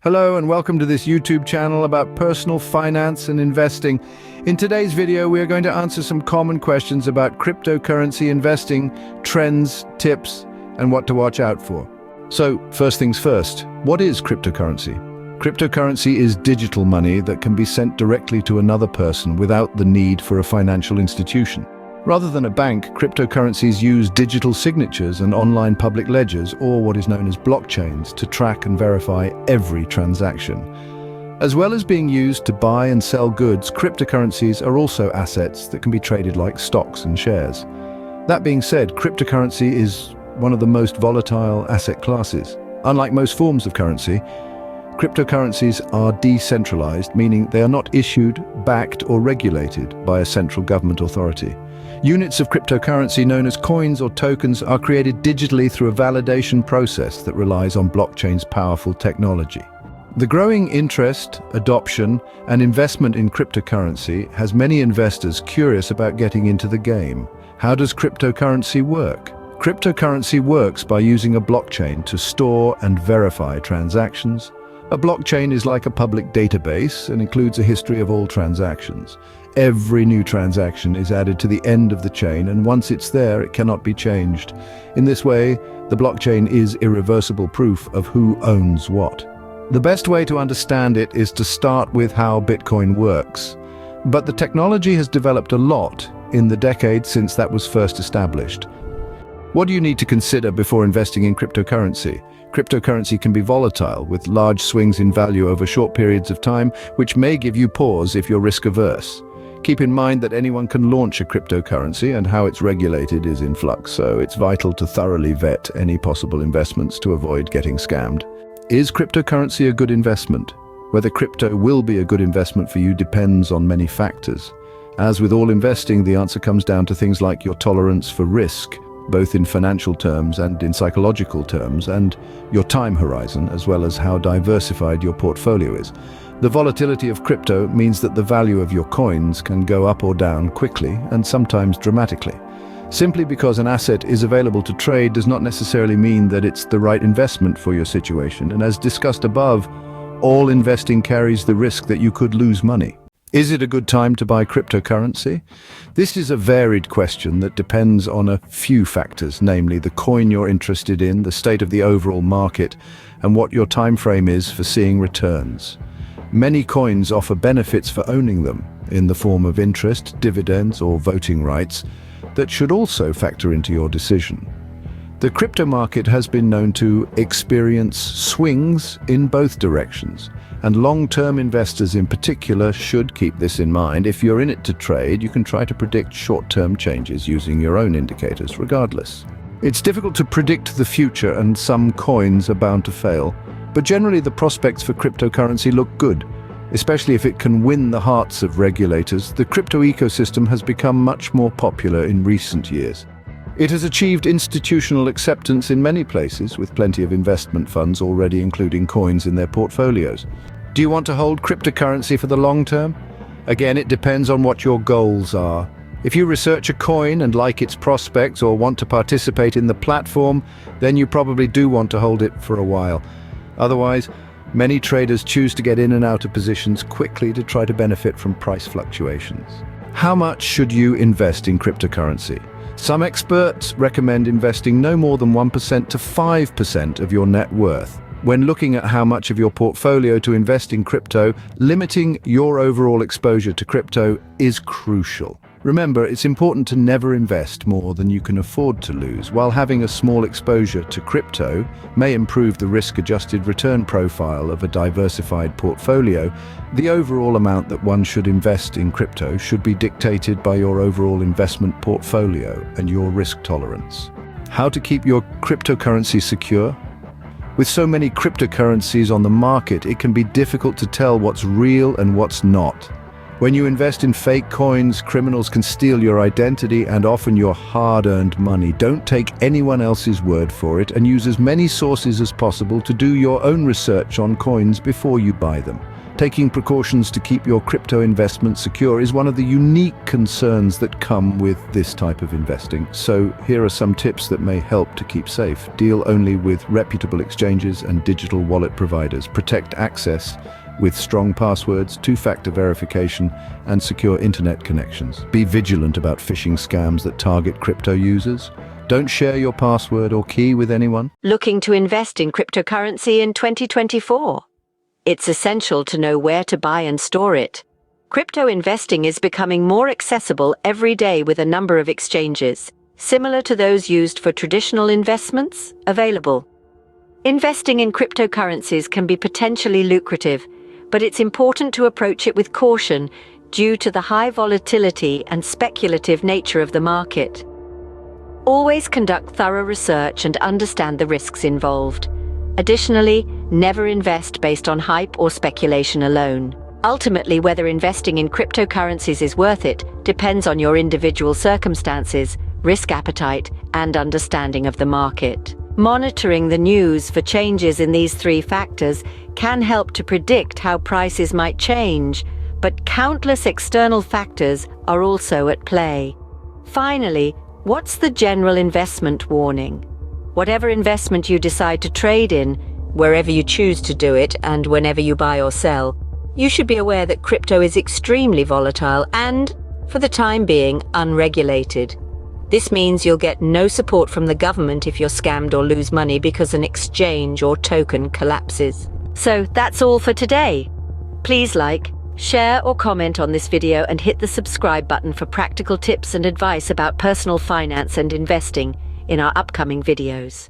Hello and welcome to this YouTube channel about personal finance and investing. In today's video, we are going to answer some common questions about cryptocurrency investing, trends, tips, and what to watch out for. So, first things first, what is cryptocurrency? Cryptocurrency is digital money that can be sent directly to another person without the need for a financial institution. Rather than a bank, cryptocurrencies use digital signatures and online public ledgers, or what is known as blockchains, to track and verify every transaction. As well as being used to buy and sell goods, cryptocurrencies are also assets that can be traded like stocks and shares. That being said, cryptocurrency is one of the most volatile asset classes. Unlike most forms of currency, cryptocurrencies are decentralized, meaning they are not issued, backed, or regulated by a central government authority. Units of cryptocurrency known as coins or tokens are created digitally through a validation process that relies on blockchain's powerful technology. The growing interest, adoption, and investment in cryptocurrency has many investors curious about getting into the game. How does cryptocurrency work? Cryptocurrency works by using a blockchain to store and verify transactions. A blockchain is like a public database and includes a history of all transactions. Every new transaction is added to the end of the chain, and once it's there, it cannot be changed. In this way, the blockchain is irreversible proof of who owns what. The best way to understand it is to start with how Bitcoin works. But the technology has developed a lot in the decades since that was first established. What do you need to consider before investing in cryptocurrency? Cryptocurrency can be volatile, with large swings in value over short periods of time, which may give you pause if you're risk-averse. Keep in mind that anyone can launch a cryptocurrency, and how it's regulated is in flux, so it's vital to thoroughly vet any possible investments to avoid getting scammed. Is cryptocurrency a good investment? Whether crypto will be a good investment for you depends on many factors. As with all investing, the answer comes down to things like your tolerance for risk, both in financial terms and in psychological terms, and your time horizon, as well as how diversified your portfolio is. The volatility of crypto means that the value of your coins can go up or down quickly and sometimes dramatically. Simply because an asset is available to trade does not necessarily mean that it's the right investment for your situation, and as discussed above, all investing carries the risk that you could lose money. Is it a good time to buy cryptocurrency? This is a varied question that depends on a few factors, namely the coin you're interested in, the state of the overall market, and what your time frame is for seeing returns. Many coins offer benefits for owning them, in the form of interest, dividends, or voting rights, that should also factor into your decision. The crypto market has been known to experience swings in both directions, and long-term investors in particular should keep this in mind. If you're in it to trade, you can try to predict short-term changes using your own indicators regardless. It's difficult to predict the future, and some coins are bound to fail, but generally the prospects for cryptocurrency look good, especially if it can win the hearts of regulators. The crypto ecosystem has become much more popular in recent years. It has achieved institutional acceptance in many places, with plenty of investment funds already including coins in their portfolios. Do you want to hold cryptocurrency for the long term? Again, it depends on what your goals are. If you research a coin and like its prospects or want to participate in the platform, then you probably do want to hold it for a while. Otherwise, many traders choose to get in and out of positions quickly to try to benefit from price fluctuations. How much should you invest in cryptocurrency? Some experts recommend investing no more than 1% to 5% of your net worth. When looking at how much of your portfolio to invest in crypto, limiting your overall exposure to crypto is crucial. Remember, it's important to never invest more than you can afford to lose. While having a small exposure to crypto may improve the risk-adjusted return profile of a diversified portfolio, the overall amount that one should invest in crypto should be dictated by your overall investment portfolio and your risk tolerance. How to keep your cryptocurrency secure? With so many cryptocurrencies on the market, it can be difficult to tell what's real and what's not. When you invest in fake coins, criminals can steal your identity and often your hard-earned money. Don't take anyone else's word for it, and use as many sources as possible to do your own research on coins before you buy them. Taking precautions to keep your crypto investment secure is one of the unique concerns that come with this type of investing. So here are some tips that may help to keep safe. Deal only with reputable exchanges and digital wallet providers. Protect access with strong passwords, two-factor verification, and secure internet connections. Be vigilant about phishing scams that target crypto users. Don't share your password or key with anyone. Looking to invest in cryptocurrency in 2024? It's essential to know where to buy and store it. Crypto investing is becoming more accessible every day with a number of exchanges, similar to those used for traditional investments, available. Investing in cryptocurrencies can be potentially lucrative, but it's important to approach it with caution due to the high volatility and speculative nature of the market. Always conduct thorough research and understand the risks involved. Additionally, never invest based on hype or speculation alone. Ultimately, whether investing in cryptocurrencies is worth it depends on your individual circumstances, risk appetite, and understanding of the market. Monitoring the news for changes in these three factors can help to predict how prices might change, but countless external factors are also at play. Finally, what's the general investment warning? Whatever investment you decide to trade in, wherever you choose to do it and whenever you buy or sell, you should be aware that crypto is extremely volatile and, for the time being, unregulated. This means you'll get no support from the government if you're scammed or lose money because an exchange or token collapses. So that's all for today. Please like, share or comment on this video and hit the subscribe button for practical tips and advice about personal finance and investing in our upcoming videos.